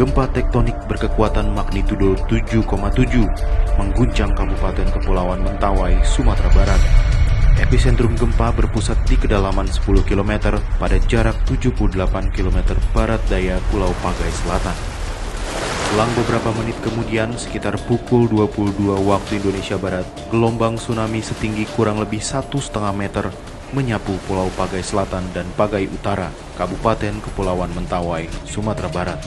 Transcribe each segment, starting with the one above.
Gempa tektonik berkekuatan magnitudo 7,7 mengguncang Kabupaten Kepulauan Mentawai, Sumatera Barat. Epicentrum gempa berpusat di kedalaman 10 km pada jarak 78 km barat daya Pulau Pagai Selatan. Selang beberapa menit kemudian, sekitar pukul 22 waktu Indonesia Barat, gelombang tsunami setinggi kurang lebih 1,5 meter menyapu Pulau Pagai Selatan dan Pagai Utara, Kabupaten Kepulauan Mentawai, Sumatera Barat.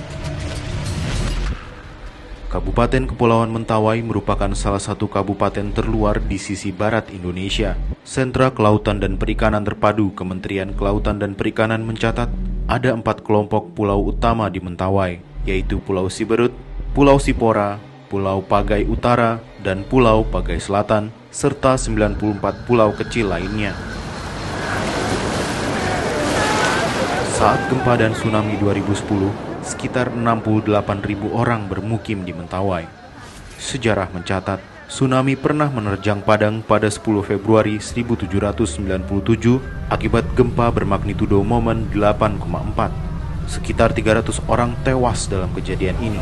Kabupaten Kepulauan Mentawai merupakan salah satu kabupaten terluar di sisi barat Indonesia. Sentra Kelautan dan Perikanan Terpadu Kementerian Kelautan dan Perikanan mencatat ada 4 kelompok pulau utama di Mentawai, yaitu Pulau Siberut, Pulau Sipora, Pulau Pagai Utara, dan Pulau Pagai Selatan, serta 94 pulau kecil lainnya. Saat gempa dan tsunami 2010, sekitar 68.000 orang bermukim di Mentawai. Sejarah mencatat, tsunami pernah menerjang Padang pada 10 Februari 1797 akibat gempa bermagnitudo momen 8,4. Sekitar 300 orang tewas dalam kejadian ini.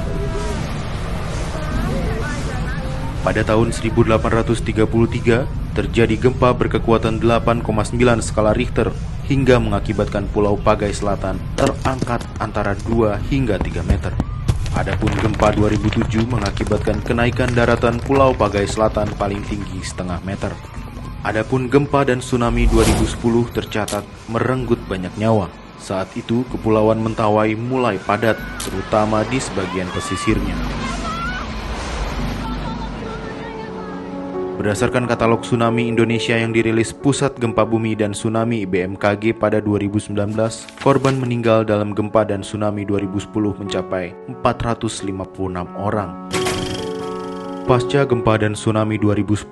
Pada tahun 1833, terjadi gempa berkekuatan 8,9 skala Richter hingga mengakibatkan Pulau Pagai Selatan terangkat antara 2 hingga 3 meter. Adapun gempa 2007 mengakibatkan kenaikan daratan Pulau Pagai Selatan paling tinggi setengah meter. Adapun gempa dan tsunami 2010 tercatat merenggut banyak nyawa. Saat itu Kepulauan Mentawai mulai padat, terutama di sebagian pesisirnya. Berdasarkan katalog tsunami Indonesia yang dirilis Pusat Gempa Bumi dan Tsunami BMKG pada 2019, korban meninggal dalam gempa dan tsunami 2010 mencapai 456 orang. Pasca gempa dan tsunami 2010,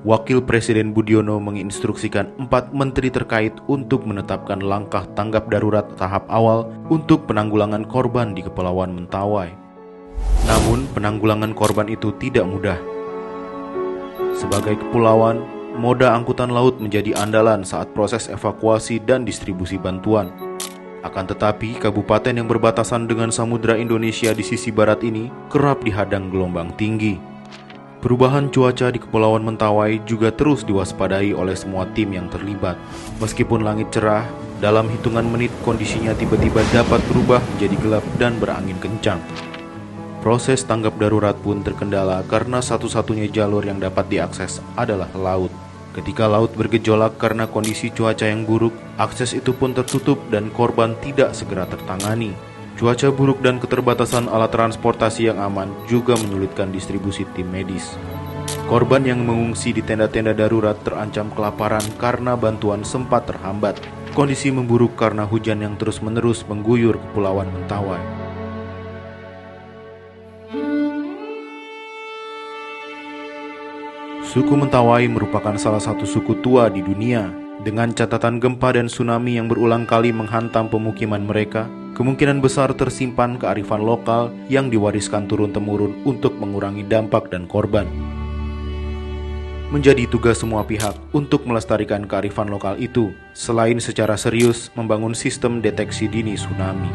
Wakil Presiden Budiono menginstruksikan 4 menteri terkait untuk menetapkan langkah tanggap darurat tahap awal untuk penanggulangan korban di Kepulauan Mentawai. Namun, penanggulangan korban itu tidak mudah. Sebagai kepulauan, moda angkutan laut menjadi andalan saat proses evakuasi dan distribusi bantuan. Akan tetapi, kabupaten yang berbatasan dengan Samudra Indonesia di sisi barat ini kerap dihadang gelombang tinggi. Perubahan cuaca di Kepulauan Mentawai juga terus diwaspadai oleh semua tim yang terlibat. Meskipun langit cerah, dalam hitungan menit kondisinya tiba-tiba dapat berubah menjadi gelap dan berangin kencang. Proses tanggap darurat pun terkendala karena satu-satunya jalur yang dapat diakses adalah laut. Ketika laut bergejolak karena kondisi cuaca yang buruk, akses itu pun tertutup dan korban tidak segera tertangani. Cuaca buruk dan keterbatasan alat transportasi yang aman juga menyulitkan distribusi tim medis. Korban yang mengungsi di tenda-tenda darurat terancam kelaparan karena bantuan sempat terhambat. Kondisi memburuk karena hujan yang terus-menerus mengguyur Kepulauan Mentawai. Suku Mentawai merupakan salah satu suku tua di dunia. Dengan catatan gempa dan tsunami yang berulang kali menghantam pemukiman mereka, kemungkinan besar tersimpan kearifan lokal yang diwariskan turun-temurun untuk mengurangi dampak dan korban. Menjadi tugas semua pihak untuk melestarikan kearifan lokal itu, selain secara serius membangun sistem deteksi dini tsunami.